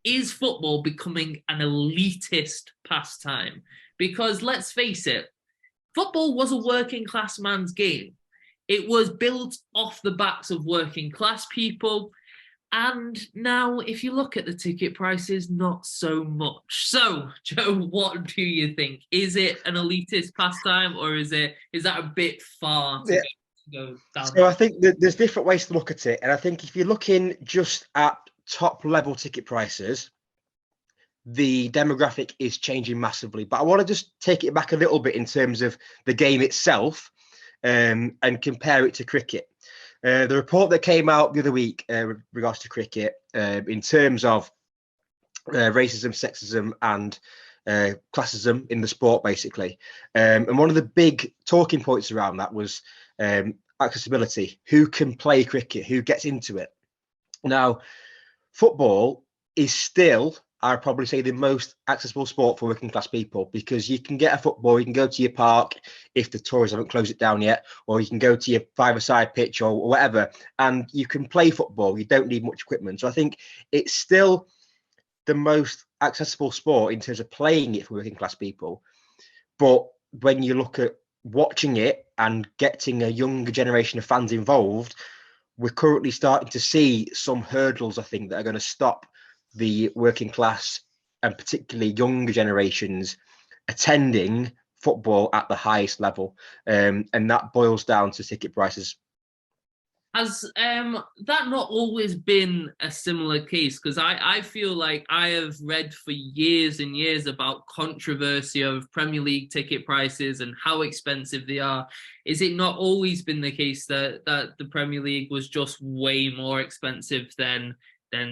is football becoming an elitist pastime? Because let's face it, football was a working class man's game. It was built off the backs of working class people. And now, if you look at the ticket prices, not so much. So, Joe, what do you think? Is it an elitist pastime, or is that a bit far to Yeah. go down So that? I think that there's different ways to look at it. And I think if you're looking just at top level ticket prices, the demographic is changing massively. But I want to just take it back a little bit in terms of the game itself, and compare it to cricket. The report that came out the other week with regards to cricket, in terms of racism, sexism, and classism in the sport, basically. And one of the big talking points around that was accessibility. Who can play cricket? Who gets into it? Now, football is still, I'd probably say, the most accessible sport for working class people, because you can get a football, you can go to your park if the Tories haven't closed it down yet, or you can go to your five-a-side pitch or whatever, and you can play football. You don't need much equipment. So I think it's still the most accessible sport in terms of playing it for working class people. But when you look at watching it and getting a younger generation of fans involved, we're currently starting to see some hurdles, I think, that are going to stop the working class and particularly younger generations attending football at the highest level. And that boils down to ticket prices. Has that not always been a similar case? Because I feel like I have read for years and years about controversy of Premier League ticket prices and how expensive they are. Is it not always been the case that the Premier League was just way more expensive than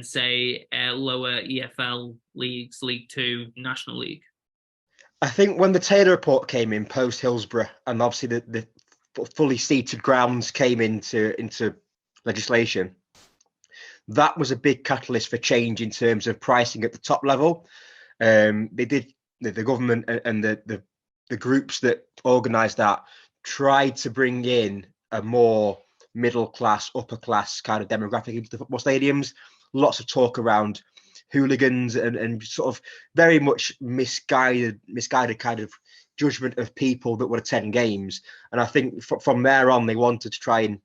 say lower EFL leagues, League Two, National League? I think when the Taylor report came in post Hillsborough, and obviously the fully seated grounds came into legislation, that was a big catalyst for change in terms of pricing at the top level. They did the government and the groups that organised that tried to bring in a more middle class, upper class kind of demographic into the football stadiums. Lots of talk around hooligans and sort of very much misguided kind of judgment of people that would attend games. And I think from there on, they wanted to try and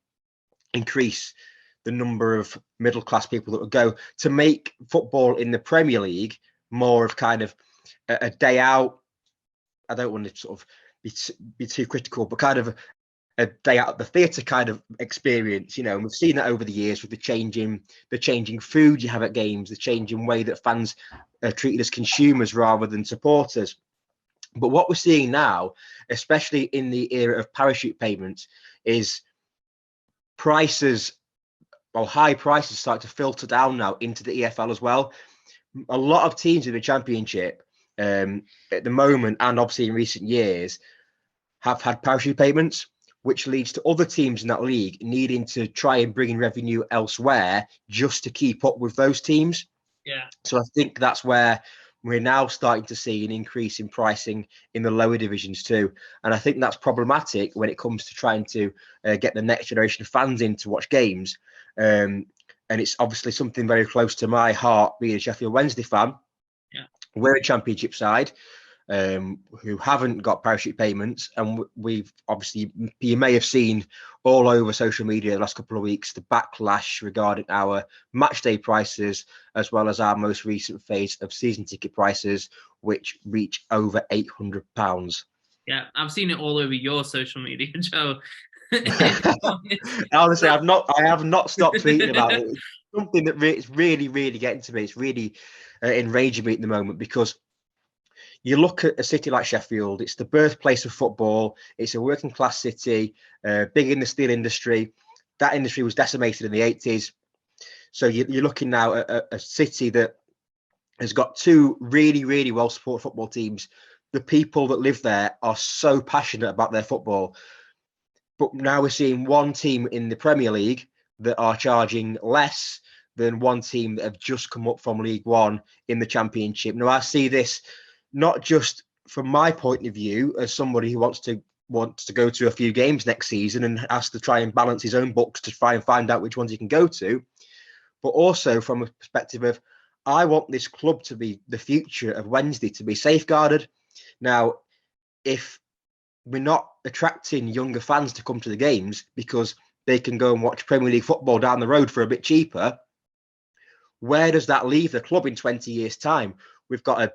increase the number of middle class people that would go, to make football in the Premier League more of kind of a day out. I don't want to sort of be too critical, but kind of a day out at the theatre kind of experience, and we've seen that over the years with the changing food you have at games, the changing way that fans are treated as consumers rather than supporters. But what we're seeing now, especially in the era of parachute payments, is prices, well, high prices start to filter down now into the EFL as well. A lot of teams in the Championship at the moment, and obviously in recent years, have had parachute payments, which leads to other teams in that league needing to try and bring in revenue elsewhere just to keep up with those teams. Yeah. So I think that's where we're now starting to see an increase in pricing in the lower divisions too. And I think that's problematic when it comes to trying to get the next generation of fans in to watch games. And it's obviously something very close to my heart, being a Sheffield Wednesday fan. Yeah. We're a Championship side who haven't got parachute payments. And we've obviously, you may have seen all over social media the last couple of weeks, the backlash regarding our match day prices, as well as our most recent phase of season ticket prices, which reach over £800. Yeah, I've seen it all over your social media, Joe. Honestly, I have not stopped tweeting about it. It's something that it's really, really getting to me. It's really enraging me at the moment, because you look at a city like Sheffield, it's the birthplace of football. It's a working class city, big in the steel industry. That industry was decimated in the 80s. So you're looking now at a city that has got two really, really well supported football teams. The people that live there are so passionate about their football. But now we're seeing one team in the Premier League that are charging less than one team that have just come up from League One in the Championship. Now, I see this not just from my point of view as somebody who wants to go to a few games next season and has to try and balance his own books to try and find out which ones he can go to, but also from a perspective of, I want this club to be the future of Wednesday, to be safeguarded. Now, if we're not attracting younger fans to come to the games because they can go and watch Premier League football down the road for a bit cheaper, where does that leave the club in 20 years' time? We've got a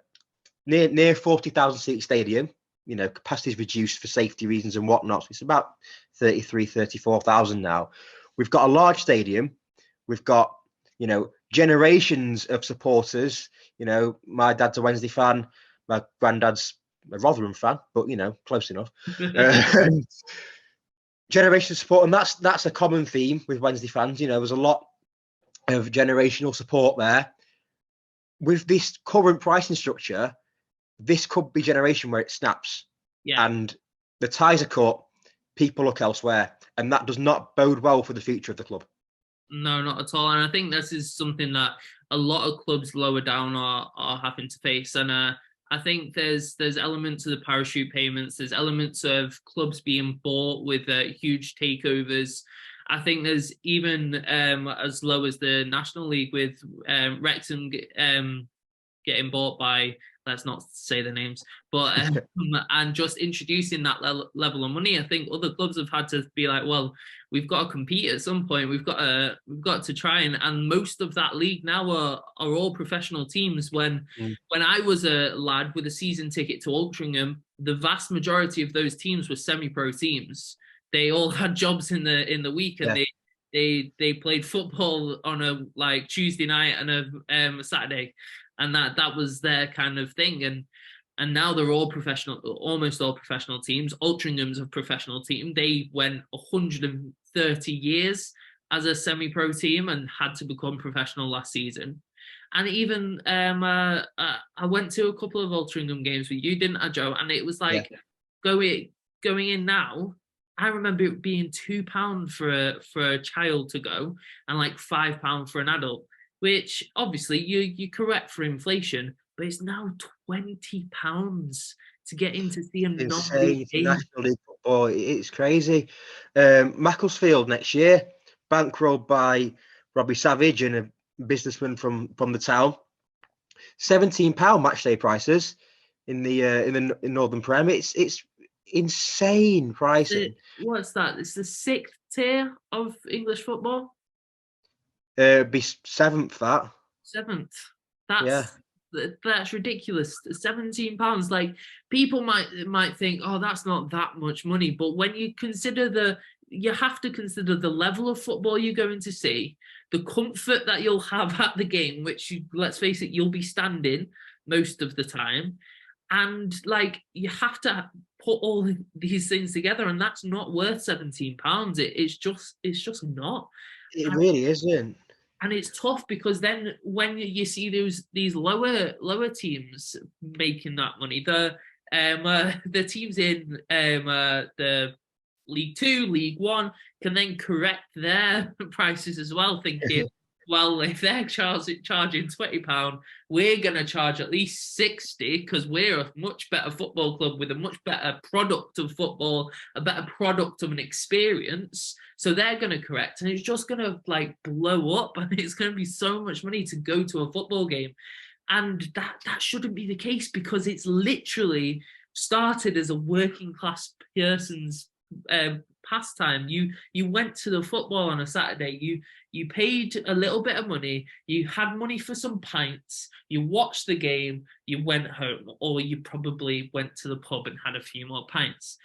near 40,000 seat stadium. You know, capacity is reduced for safety reasons and whatnot. So it's about 33, 34,000 now. We've got a large stadium. We've got, you know, generations of supporters. You know, my dad's a Wednesday fan. My granddad's a Rotherham fan, but, you know, close enough. Generation of support. And that's a common theme with Wednesday fans. You know, there's a lot of generational support there. With this current pricing structure, this could be generation where it snaps, and the ties are cut, people look elsewhere, and that does not bode well for the future of the club. No, not at all. And I think this is something that a lot of clubs lower down are having to face. And I think there's elements of the parachute payments, there's elements of clubs being bought with huge takeovers. I think there's even as low as the National League with Wrexham getting bought by, let's not say the names, but and just introducing that level of money. I think other clubs have had to be like, well, we've got to compete at some point. We've got to try, and most of that league now are all professional teams. When I was a lad with a season ticket to Altrincham, the vast majority of those teams were semi-pro teams. They all had jobs in the week, and they played football on a Tuesday night and a Saturday. And that was their kind of thing. And now they're all professional, almost all professional teams. Altringham's a professional team. They went 130 years as a semi-pro team and had to become professional last season. And even I went to a couple of Altrincham games with you, didn't I, Joe? And it was like going in now. I remember it being £2 for a child to go and like £5 for an adult, which obviously you correct for inflation, but it's now £20 to get in to see a insane for National League football. It's crazy. Macclesfield next year, bankrolled by Robbie Savage and a businessman from the town. £17 matchday prices in the Northern Prem. It's insane pricing. What's that? It's the 6th tier of English football. Be 7th. That 7th. That's ridiculous. £17. Like, people might think, oh, that's not that much money, but when you consider you have to consider the level of football you're going to see, the comfort that you'll have at the game, which let's face it, you'll be standing most of the time, and like you have to put all these things together, and that's not worth £17. It's just not. It really isn't. And it's tough because then when you see these lower teams making that money, the teams in the League Two, League One can then correct their prices as well, thinking, well, if they're charging £20, we're going to charge at least 60 because we're a much better football club with a much better product of football, a better product of an experience. So they're going to correct, and it's just going to like blow up, and it's going to be so much money to go to a football game. And that shouldn't be the case, because it's literally started as a working class person's pastime. You went to the football on a Saturday, you paid a little bit of money, you had money for some pints, you watched the game, you went home, or you probably went to the pub and had a few more pints.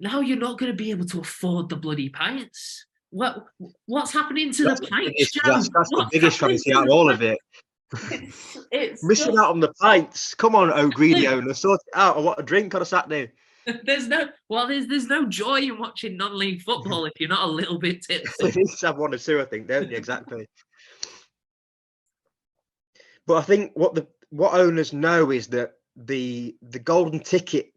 Now you're not going to be able to afford the bloody pints. What's happening to the pints, Joe? That's the biggest fantasy out of all of it. It's missing out on the pints. Come on, O'Grady owner, sort it out. I want a drink on a Saturday. There's no joy in watching non-league football if you're not a little bit tipsy. You need to have one or two, I think, don't you? Exactly. But I think what owners know is that the golden ticket,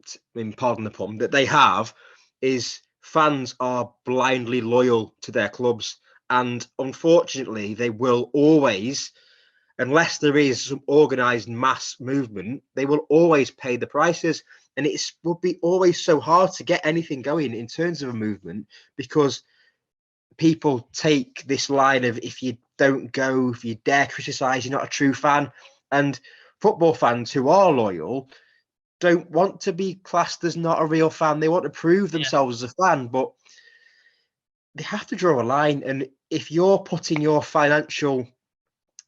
pardon the pun, that they have is fans are blindly loyal to their clubs, and unfortunately, they will always, unless there is some organised mass movement, they will always pay the prices. And it would be always so hard to get anything going in terms of a movement, because people take this line of, if you don't go. If you dare criticise, you're not a true fan. And football fans who are loyal don't want to be classed as not a real fan. They want to prove themselves as a fan, but they have to draw a line. And if you're putting your financial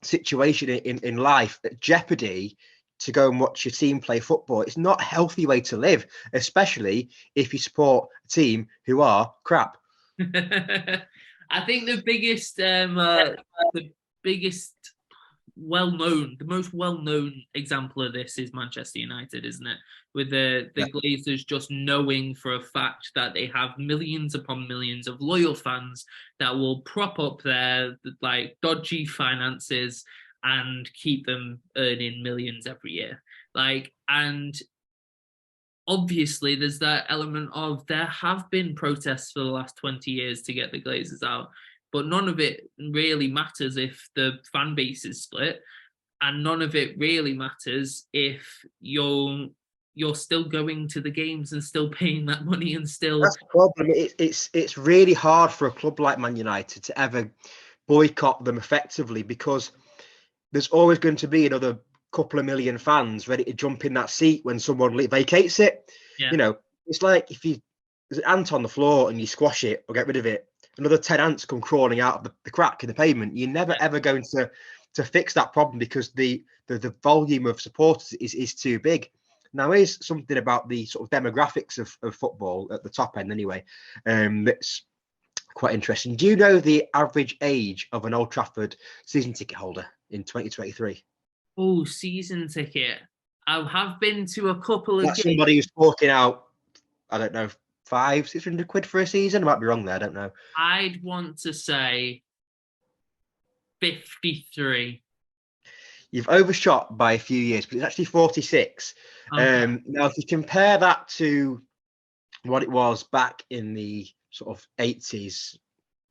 situation in life at jeopardy to go and watch your team play football, it's not a healthy way to live, especially if you support a team who are crap. I think the biggest the most well-known example of this is Manchester United, isn't it? With the Glazers just knowing for a fact that they have millions upon millions of loyal fans that will prop up their like dodgy finances and keep them earning millions every year. And obviously there's that element of there have been protests for the last 20 years to get the Glazers out, but none of it really matters if the fan base is split, and none of it really matters if you're still going to the games and still paying that money and still. That's the problem. It's really hard for a club like Man United to ever boycott them effectively, because there's always going to be another couple of million fans ready to jump in that seat when someone vacates it. Yeah. It's like if there's an ant on the floor and you squash it or get rid of it, another 10 ants come crawling out of the crack in the pavement. You're never ever going to fix that problem, because the volume of supporters is too big. Now, here's something about the sort of demographics of football at the top end anyway, that's quite interesting. Do you know the average age of an Old Trafford season ticket holder in 2023? Oh, season ticket. I have been to a couple of That's somebody who's forking out, I don't know, 500-600 quid for a season. I might be wrong there, I don't know. I'd want to say 53. You've overshot by a few years, but it's actually 46. Okay. Now, if you compare that to what it was back in the sort of 80s,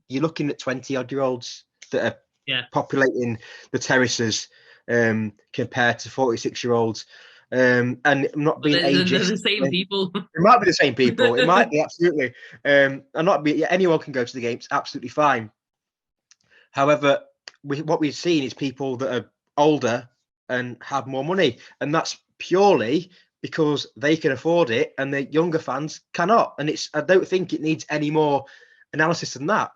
you're looking at 20-odd-year-olds that are populating the terraces, compared to 46-year-olds. And I'm not being ageist. They're the same people. It might be the same people. It might be, absolutely. Anyone can go to the games, absolutely fine. However, what we've seen is people that are older and have more money, and that's purely because they can afford it and the younger fans cannot. And I don't think it needs any more analysis than that.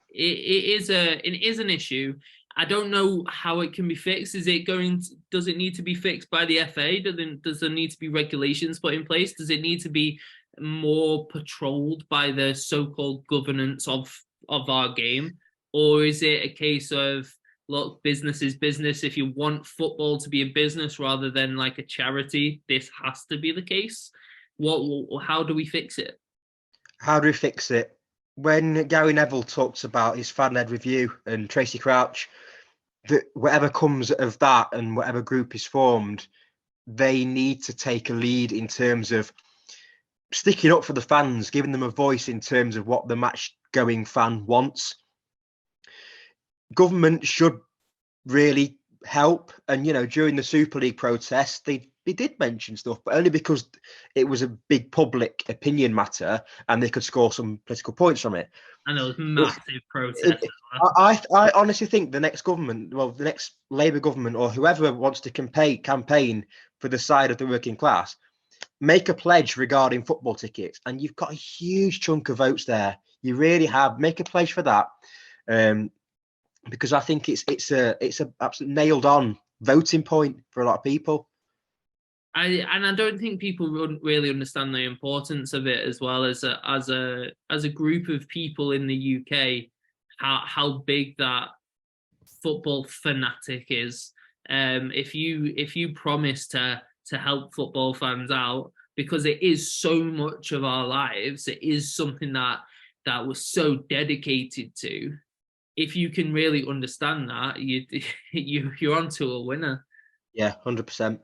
It is an issue. I don't know how it can be fixed. Does it need to be fixed by the FA? Does there need to be regulations put in place? Does it need to be more patrolled by the so-called governance of our game? Or is it a case of, look, business is business. If you want football to be a business rather than like a charity, this has to be the case. How do we fix it? How do we fix it? When Gary Neville talks about his fan-led review and Tracy Crouch, that whatever comes of that and whatever group is formed, they need to take a lead in terms of sticking up for the fans, giving them a voice in terms of what the match-going fan wants. Government should really help. And, during the Super League protests, they did mention stuff, but only because it was a big public opinion matter and they could score some political points from it. And there was massive protests. I honestly think the next government, the next Labour government or whoever wants to campaign for the side of the working class, make a pledge regarding football tickets, and you've got a huge chunk of votes there. You really have. Make a pledge for that, because I think it's a absolute nailed on voting point for a lot of people. I don't think people really understand the importance of it, as well as a group of people in the UK, how big that football fanatic is. If you promise to help football fans out, because it is so much of our lives, it is something that we're so dedicated to. If you can really understand that, you're onto a winner. Yeah, 100%.